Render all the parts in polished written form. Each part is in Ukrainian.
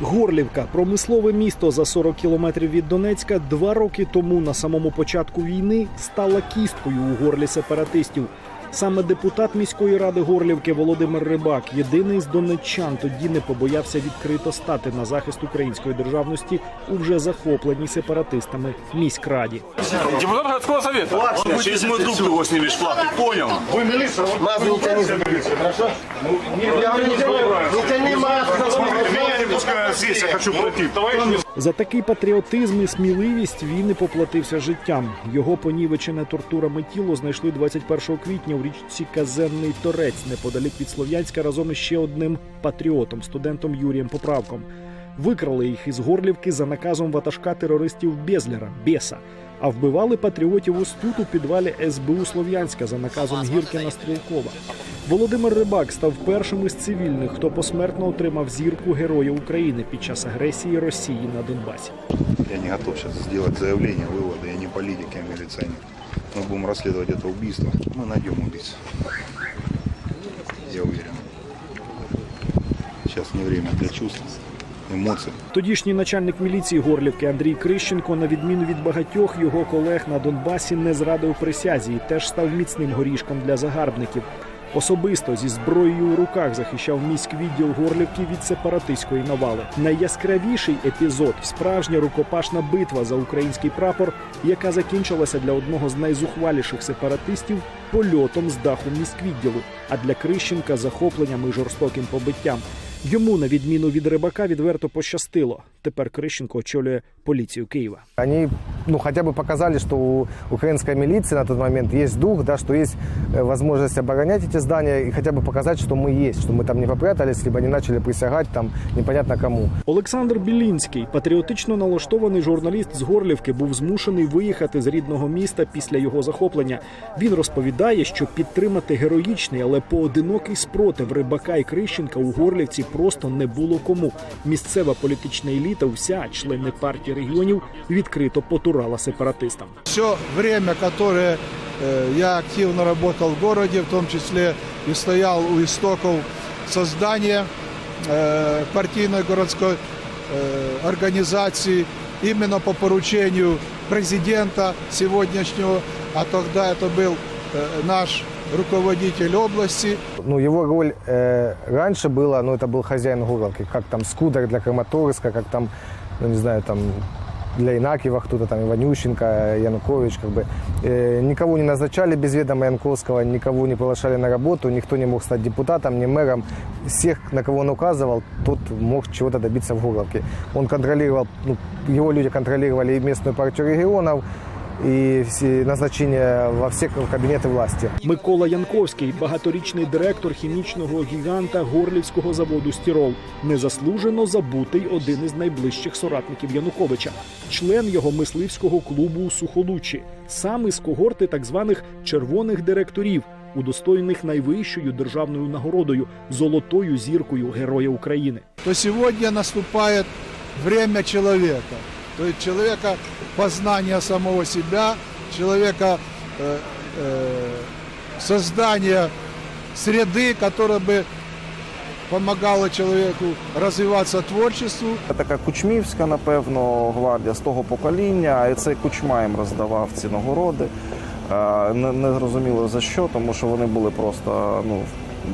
Горлівка – промислове місто за 40 кілометрів від Донецька, 2 роки тому на самому початку війни стала кісткою у горлі сепаратистів. Саме депутат міської ради Горлівки Володимир Рибак, єдиний з донеччан, тоді не побоявся відкрито стати на захист української державності у вже захопленій сепаратистами міськраді. Депутат городского совета. Он через мой дуб его снимешь флаг, ты понял? Вы милиция, нас не тяни за милицию, хорошо? Я не тяни маску. Меня не пускают здесь, я хочу пройти. За такий патріотизм і сміливість він і поплатився життям. Його понівечене тортурами тіло знайшли 21 квітня у річці Казенний Торець, неподалік від Слов'янська, разом із ще одним патріотом, студентом Юрієм Поправком. Викрали їх із Горлівки за наказом ватажка терористів Безлера, Беса. А вбивали патріотів ось тут, у підвалі СБУ Слов'янська, за наказом Гіркіна-Стрілкова. Володимир Рибак став першим із цивільних, хто посмертно отримав зірку Героя України під час агресії Росії на Донбасі. Я не готов сейчас сделать заявление, выводы. Я не политик, я милиционер. Мы будем расследовать это убийство. Мы найдем убийцу. Я уверен. Сейчас не время для чувств, емоцій. Тодішній начальник міліції Горлівки Андрій Крищенко, на відміну від багатьох його колег на Донбасі, не зрадив присязі і теж став міцним горішком для загарбників. Особисто зі зброєю у руках захищав міськвідділ Горлівки від сепаратистської навали. Найяскравіший епізод – справжня рукопашна битва за український прапор, яка закінчилася для одного з найзухваліших сепаратистів польотом з даху міськвідділу, а для Крищенка – захопленням і жорстоким побиттям. Йому, на відміну від Рибака, відверто пощастило. Тепер Крищенко очолює поліцію Києва. Они хотя бы показали, что у украинской милиции на тот момент есть дух, да, что есть возможность оборонять эти здания и хотя бы показать, что мы есть, что мы там не попрятались, либо не начали присягать там непонятно кому. Олександр Білінський, патріотично налаштований журналіст з Горлівки, був змушений виїхати з рідного міста після його захоплення. Він розповідає, що підтримати героїчний, але поодинокий спротив Рибака і Крищенка у Горлівці просто не було кому. Місцева політична еліта, вся, члени партії регіонів, відкрито потурала сепаратистам. Все время, которое я активно работал в городе, в том числе и стоял у истоков создания партийной городской организации, именно по поручению президента сегодняшнего, а тогда это был наш руководитель области. Его роль раньше была, это был хозяин Горловки, как там Скудар для Краматорска, как там, не знаю, там для Инакиева кто-то, там Иванющенко, Янукович, никого не назначали без ведома Янковского, никого не приглашали на работу, никто не мог стать депутатом, ни мэром. Всех, на кого он указывал, тот мог чего-то добиться в Горловке. Он контролировал, его люди контролировали и местную партию регионов, і всі назначення во всі кабінети власті. Микола Янковський – багаторічний директор хімічного гіганта Горлівського заводу «Стирол». Незаслужено забутий один із найближчих соратників Януковича. Член його мисливського клубу у Сухолуччі. Сам із когорти так званих «червоних директорів», удостоєних найвищою державною нагородою – золотою зіркою Героя України. То сьогодні наступає время чоловіка. То есть человека познания самого себя, человека создания среды, которая бы помагала чоловіку розвиватися творчістю. Така Кучмівська, напевно, гвардія з того покоління, і це Кучма їм роздавав ці нагороди. Не зрозуміло за що, тому що вони були просто,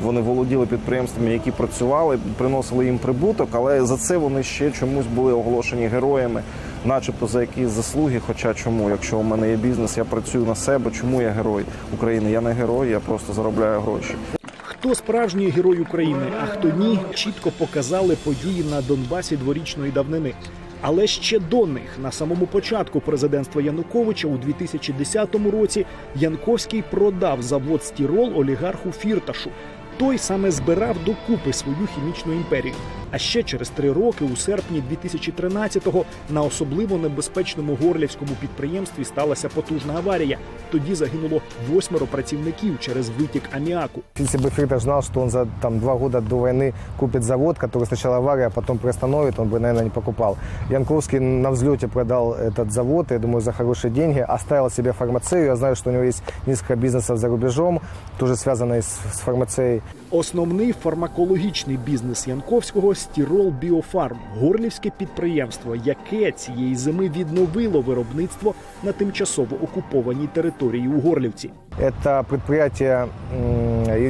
вони володіли підприємствами, які працювали, приносили їм прибуток, але за це вони ще чомусь були оголошені героями, начебто за якісь заслуги. Хоча чому? Якщо у мене є бізнес, я працюю на себе, чому я герой України? Я не герой, я просто заробляю гроші. Хто справжній герой України, а хто ні, чітко показали події на Донбасі дворічної давнини. Але ще до них, на самому початку президентства Януковича у 2010 році, Янковський продав завод «Стирол» олігарху Фірташу. Той саме збирав докупи свою хімічну імперію. А ще через 3 роки, у серпні 2013-го, на особливо небезпечному горлівському підприємстві сталася потужна аварія. Тоді загинуло 8 працівників через витік аміаку. Если бы Фирташ знал, что он за 2 года до войны купит завод, который сначала авария, а потом приостановит, он бы, наверное, не покупал. Янковский на взлете продал этот завод, я думаю, за хорошие деньги, оставил себе фармацею. Я знаю, что у него есть несколько бизнесов за рубежом, тоже связанные с фармацеей. Основний фармакологічний бізнес Янковського – «Стирол Біофарм» – горлівське підприємство, яке цієї зими відновило виробництво на тимчасово окупованій території у Горлівці. Это предприятие,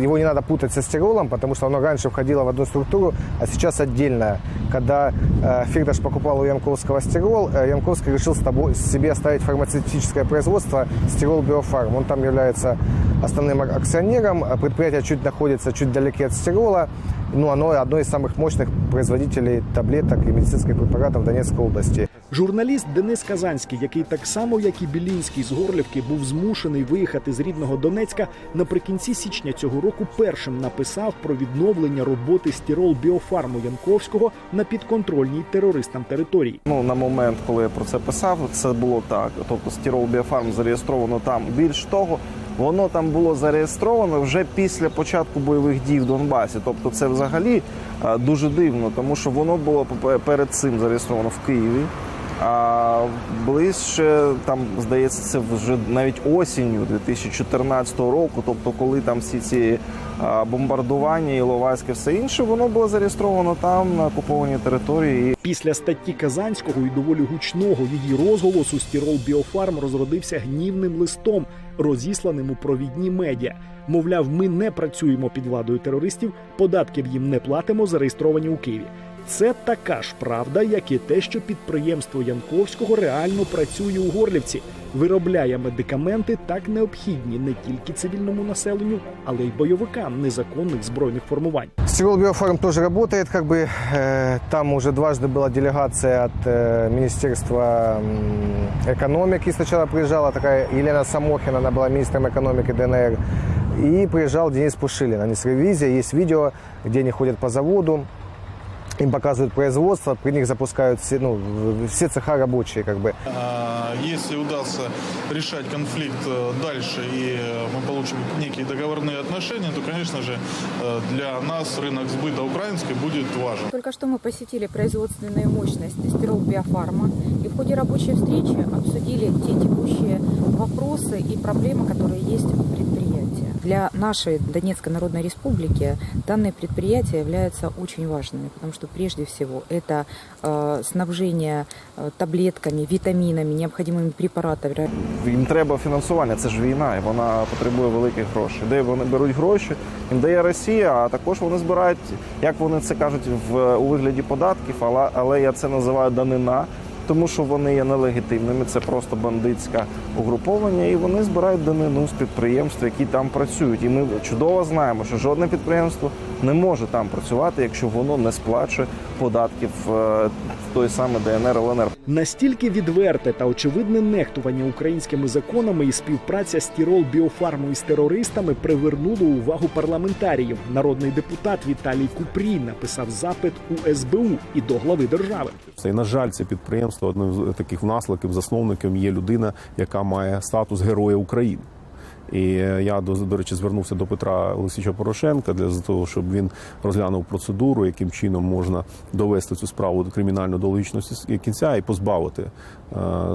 его не надо путать со стиролом, потому что оно раньше входило в одну структуру, а сейчас отдельное. Когда Фирташ покупал у Янковского стирол, Янковский решил себе оставить фармацевтическое производство «Стирол Биофарм». Он там является основным акционером. Предприятие находится чуть вдалеке от стирола. Оно одно из самых мощных производителей таблеток и медицинских препаратов в Донецкой области. Журналіст Денис Казанський, який так само, як і Білінський з Горлівки, був змушений виїхати з рідного Донецька, наприкінці січня цього року першим написав про відновлення роботи «Стирол Біофарму» Янковського на підконтрольній терористам території. На момент, коли я про це писав, це було так. Тобто «Стирол Біофарм» зареєстровано там. Більш того, воно там було зареєстровано вже після початку бойових дій в Донбасі. Тобто це взагалі дуже дивно, тому що воно було перед цим зареєстровано в Києві. А ближче, там, здається, це вже навіть осінню 2014 року, тобто коли там всі ці бомбардування, Іловайське, все інше, воно було зареєстровано там, на окупованій території. Після статті Казанського і доволі гучного її розголосу «Стирол Біофарм» розродився гнівним листом, розісланим у провідні медіа. Мовляв, ми не працюємо під владою терористів, податків їм не платимо, зареєстровані у Києві. Це така ж правда, як і те, що підприємство Янковського реально працює у Горлівці, виробляє медикаменти так необхідні не тільки цивільному населенню, але й бойовикам незаконних збройних формувань. «Стирол Биофарм» тоже работает, там уже дважды была делегация от Министерства экономики. Сначала приезжала такая Елена Самохина, она была министром экономики ДНР, и приезжал Денис Пушилин. Они с ревизией, есть видео, где они ходят по заводу, им показывают производство, при них запускают все цеха рабочие. Если удастся решать конфликт дальше и мы получим некие договорные отношения, то, конечно же, для нас рынок сбыта украинский будет важен. Только что мы посетили производственные мощности «Стирол Биофарма» и в ходе рабочей встречи обсудили те текущие вопросы и проблемы, которые есть у предприятия. Для нашей Донецкой Народной Республики данные предприятия являются очень важными, потому что прежде всего это снабжение таблетками, витаминами, необходимыми препаратами. Їм треба фінансування, це ж війна, і вона потребує великих грошей. Де вони беруть гроші, їм дає Росія, а також вони збирають, як вони це кажуть, у вигляді податків, але я це називаю данина, тому що вони є нелегітимними, це просто бандитське угруповання, і вони збирають данину з підприємств, які там працюють. І ми чудово знаємо, що жодне підприємство не може там працювати, якщо воно не сплачує податків в той самий ДНР, ЛНР. Настільки відверте та очевидне нехтування українськими законами і співпраця «Стирол Біофарму» із терористами привернуло увагу парламентаріїв. Народний депутат Віталій Купрій написав запит у СБУ і до глави держави. І, на жаль, це підприємство, одним з таких власників, засновником є людина, яка має статус Героя України. І я, до речі, звернувся до Петра Олексійовича Порошенка для того, щоб він розглянув процедуру, яким чином можна довести цю справу до кримінального до логічності кінця і позбавити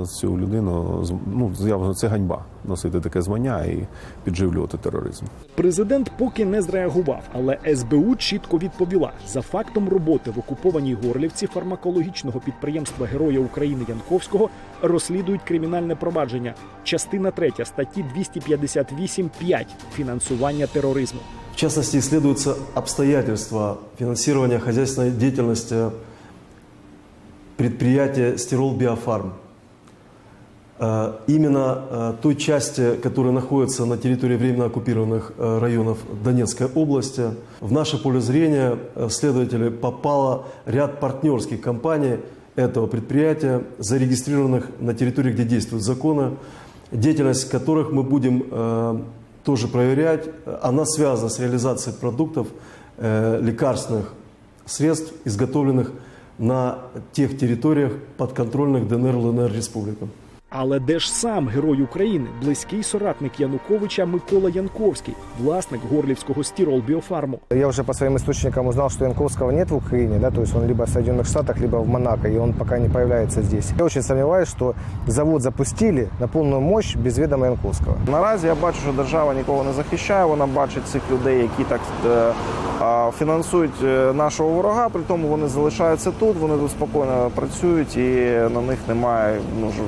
цю людину. Це ганьба носити таке звання і підживлювати тероризм. Президент поки не зреагував, але СБУ чітко відповіла. За фактом роботи в окупованій Горлівці фармакологічного підприємства Героя України Янковського розслідують кримінальне провадження. Частина 3 статті 258.5 «Фінансування тероризму». В частности, исследуются обстоятельства финансирования хозяйственной деятельности предприятия «Стирол Биофарм». Именно той части, которая находится на территории временно оккупированных районов Донецкой области. В наше поле зрения следователи попало ряд партнерских компаний этого предприятия, зарегистрированных на территории, где действуют законы, деятельность которых мы будем тоже проверять. Она связана с реализацией продуктов, лекарственных средств, изготовленных на тех территориях, подконтрольных ДНР, ЛНР республикам. Але де ж сам герой України, близький соратник Януковича Микола Янковський, власник горлівського Стирол Біофарму? Я уже по своим источникам узнал, что Янковского нет в Украине, да, то есть он либо в Соединенных Штатах, либо в Монако, и он пока не появляется здесь. Я очень сомневаюсь, что завод запустили на полную мощь без ведома Янковского. Наразі я бачу, що держава нікого не захищає, вона бачить цих людей, які так фінансують нашого ворога, при тому вони залишаються тут, вони тут спокійно працюють і на них немає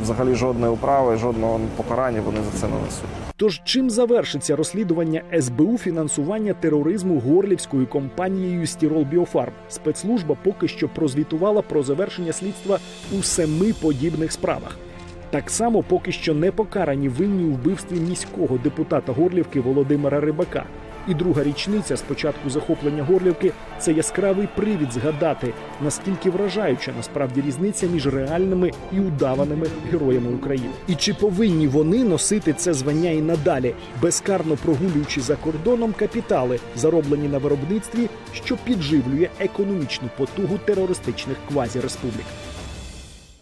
взагалі жодної управи, жодного покарання вони за це не несуть. Тож чим завершиться розслідування СБУ фінансування тероризму горлівською компанією Стирол Біофарм? Спецслужба поки що прозвітувала про завершення слідства у 7 подібних справах. Так само поки що не покарані винні у вбивстві міського депутата Горлівки Володимира Рибака. І друга річниця з початку захоплення Горлівки – це яскравий привід згадати, наскільки вражаюча насправді різниця між реальними і удаваними героями України. І чи повинні вони носити це звання і надалі, безкарно прогулюючи за кордоном капітали, зароблені на виробництві, що підживлює економічну потугу терористичних квазіреспублік?